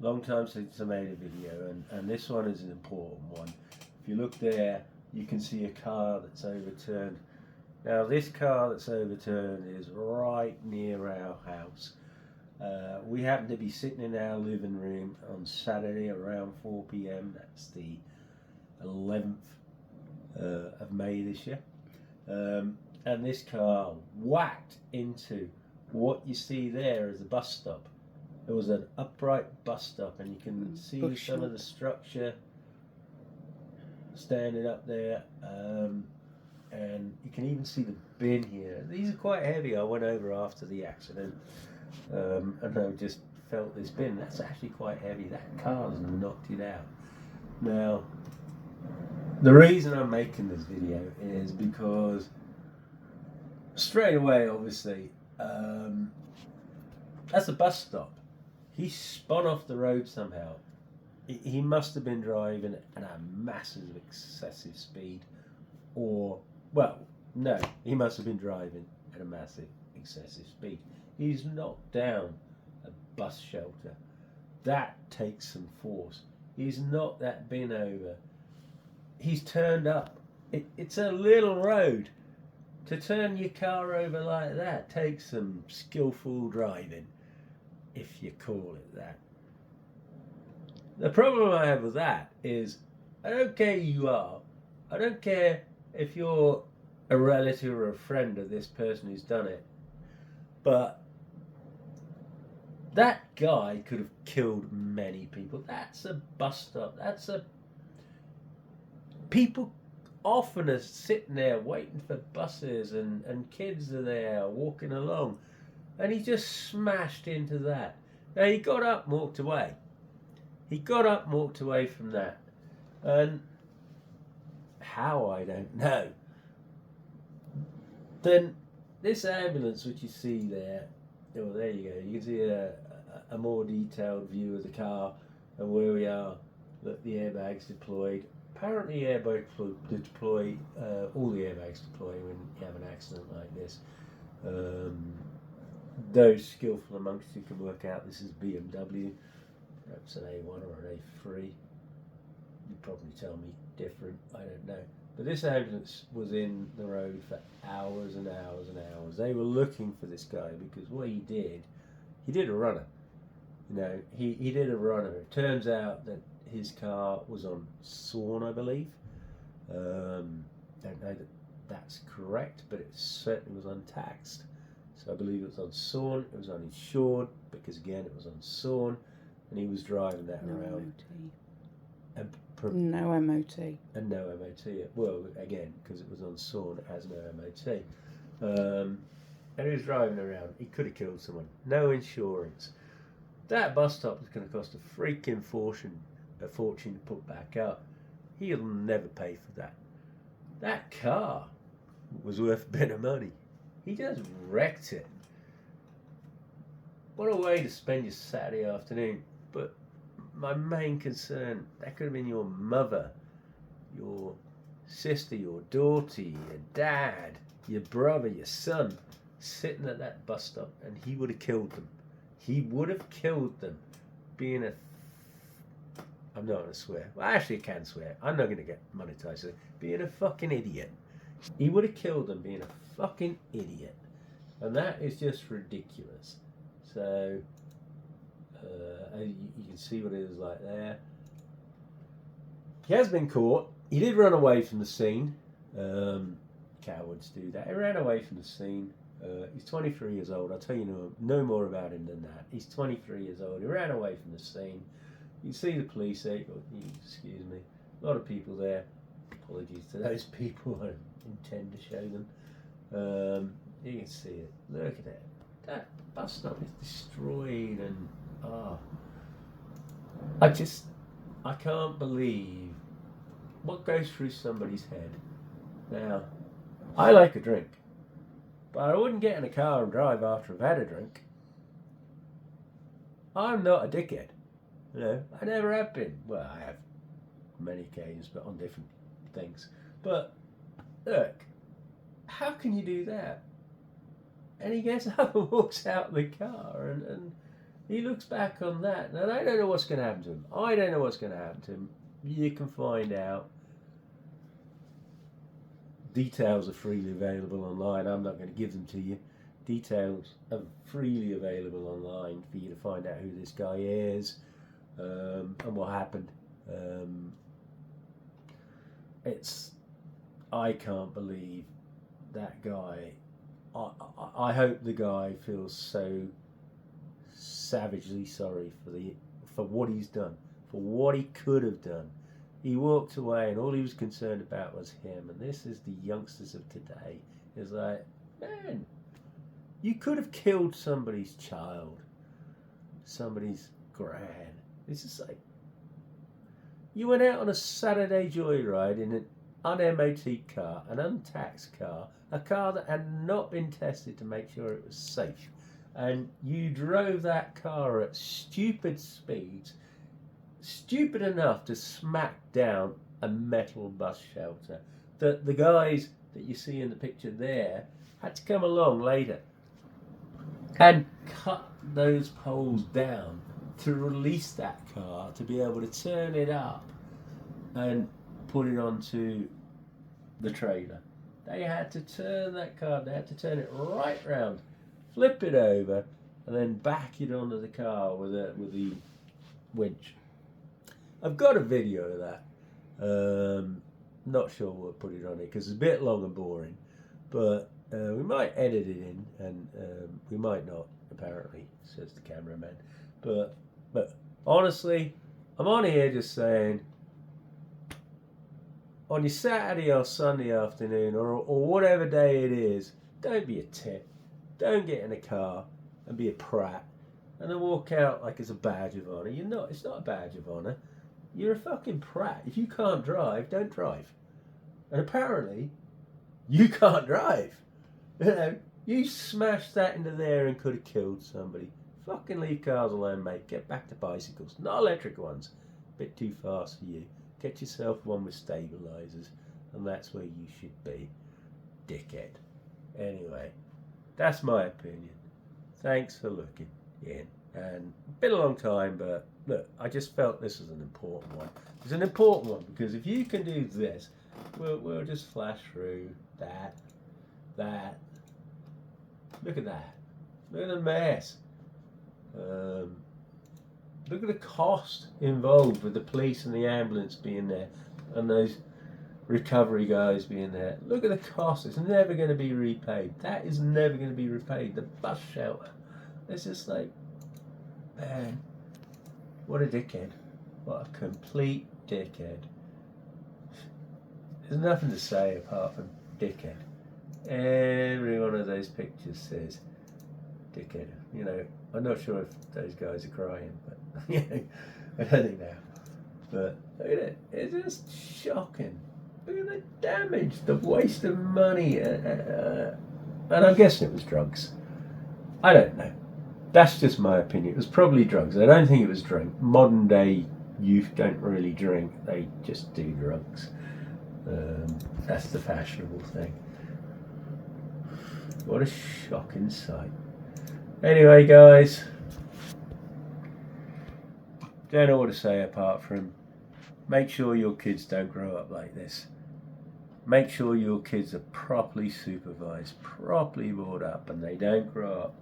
long time since I made a video, and this one is an important one. If you look there, you can see a car that's overturned. Now this car that's overturned is right near our house. We happen to be sitting in our living room on Saturday around 4 p.m. That's the 11th of May this year. And this car whacked into what you see there as a bus stop. It was an upright bus stop, and you can see some of the structure standing up there, and you can even see the bin here. These are quite heavy. I went over after the accident, and I just felt this bin. That's actually quite heavy. That car's knocked it out. Now, the reason I'm making this video is because straight away, obviously, that's a bus stop. He spun off the road somehow. He must have been driving at a massive excessive speed, or, well, no, he must have been driving at a massive excessive speed. He's knocked down a bus shelter. That takes some force. He's knocked that bin over. He's turned up. It's a little road. To turn your car over like that takes some skillful driving, if you call it that. The problem I have with that is, I don't care who you are. I don't care if you're a relative or a friend of this person who's done it. But that guy could have killed many people. That's a bus stop. People often are sitting there waiting for buses, and kids are there walking along, and he just smashed into that. Now he got up and walked away. He got up and walked away from that, and how, I don't know. Then this ambulance which you see there, oh, there you go, you can see a more detailed view of the car and where we are. Look, the airbags deployed. Apparently airbags deploy, all the airbags deploy when you have an accident like this. Those skillful amongst you can work out this is BMW, perhaps an A1 or an A3. You'd probably tell me different, I don't know. But this ambulance was in the road for hours and hours and hours. They were looking for this guy because what he did a runner. You know, he did a runner. It turns out that his car was on Sawn, I believe. Don't know that that's correct, but it certainly was untaxed. So I believe it was on Sawn, it was uninsured, because again it was on Sawn, and he was driving that around. No MOT. And no MOT. Well, again, because it was on Sawn, it has no MOT. And he was driving around. He could have killed someone. No insurance. That bus stop is going to cost a freaking fortune to put back up. He'll never pay for that. That car was worth a bit of money. He just wrecked it. What a way to spend your Saturday afternoon. But my main concern, that could have been your mother, your sister, your daughter, your dad, your brother, your son, sitting at that bus stop, and he would have killed them. He would have killed them, being a... I'm not going to swear. Well, actually I can swear. I'm not going to get monetized. So being a fucking idiot. He would have killed them being a fucking idiot. And that is just ridiculous. So, you can see what it is like there. He has been caught. He did run away from the scene. Cowards do that. He ran away from the scene. He's 23 years old. I'll tell you no more about him than that. He's 23 years old. He ran away from the scene. You see the police there. Excuse me. A lot of people there. Apologies to those people. I intend to show them. You can see it. Look at it. That bus stop is destroyed, and I can't believe what goes through somebody's head. Now, I like a drink, but I wouldn't get in a car and drive after I've had a drink. I'm not a dickhead. You know, I never have been. Well, I have many occasions, but on different things. But look, how can you do that? And he gets up and walks out of the car, and he looks back on that, and I don't know what's going to happen to him. I don't know what's going to happen to him. You can find out. Details are freely available online. I'm not going to give them to you. Details are freely available online for you to find out who this guy is and what happened. I can't believe that guy. I hope the guy feels so savagely sorry for what he's done, for what he could have done. He walked away, and all he was concerned about was him. And this is the youngsters of today. It's like, man, you could have killed somebody's child, somebody's gran. It's just like, you went out on a Saturday joyride in an un-MOT car, an untaxed car, a car that had not been tested to make sure it was safe. And you drove that car at stupid speeds, stupid enough to smack down a metal bus shelter that the guys that you see in the picture there had to come along later and cut those poles down to release that car, to be able to turn it up and put it onto the trailer. They had to turn that car, they had to turn it right round, flip it over, and then back it onto the car with the winch. I've got a video of that. Not sure we'll put it on it because it's a bit long and boring, but we might edit it in, and we might not, apparently, says the cameraman. But honestly, I'm on here just saying, on your Saturday or Sunday afternoon, or whatever day it is, don't be a tit. Don't get in a car and be a prat and then walk out like it's a badge of honour. You're not. It's not a badge of honour. You're a fucking prat. If you can't drive, don't drive. And apparently, you can't drive. You know, you smashed that into there and could have killed somebody. Fucking leave cars alone, mate. Get back to bicycles. Not electric ones. Bit too fast for you. Get yourself one with stabilisers, and that's where you should be. Dickhead. Anyway, that's my opinion. Thanks for looking in. And been a long time, but look, I just felt this was an important one. It's an important one because if you can do this, we'll just flash through that. Look at that. Look at the mess. Look at the cost involved with the police and the ambulance being there and those recovery guys being there. Look at the cost. It's never going to be repaid. That is never going to be repaid. The bus shelter. It's just like, man, what a dickhead. What a complete dickhead. There's nothing to say apart from dickhead. Every one of those pictures says dickhead. You know, I'm not sure if those guys are crying, but you know, I don't think now. But look at it. It's just shocking. Look at the damage, the waste of money. And I'm guessing it was drugs. I don't know. That's just my opinion. It was probably drugs. I don't think it was drink. Modern day youth don't really drink. They just do drugs. That's the fashionable thing. What a shocking sight. Anyway, guys, don't know what to say apart from make sure your kids don't grow up like this. Make sure your kids are properly supervised, properly brought up, and they don't grow up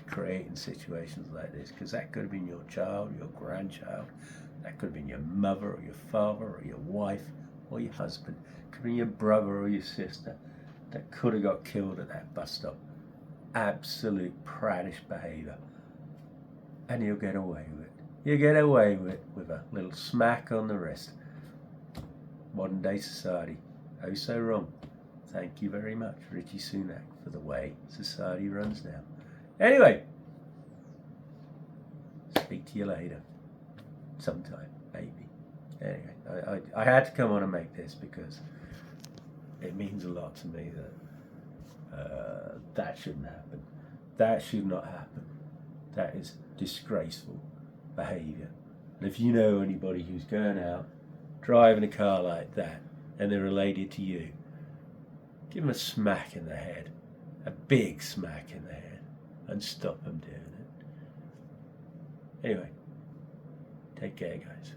creating situations like this, because that could have been your child, your grandchild, that could have been your mother or your father or your wife or your husband, it could have been your brother or your sister that could have got killed at that bus stop. Absolute prattish behaviour. And you'll get away with it. You get away with a little smack on the wrist. Modern day society. Oh, so wrong. Thank you very much, Richie Sunak, for the way society runs now. Anyway, speak to you later. Sometime, maybe. Anyway, I had to come on and make this because it means a lot to me that that shouldn't happen. That should not happen. That is disgraceful behaviour. And if you know anybody who's going out, driving a car like that, and they're related to you, give them a smack in the head. A big smack in the head. And stop them doing it. Anyway, take care, guys.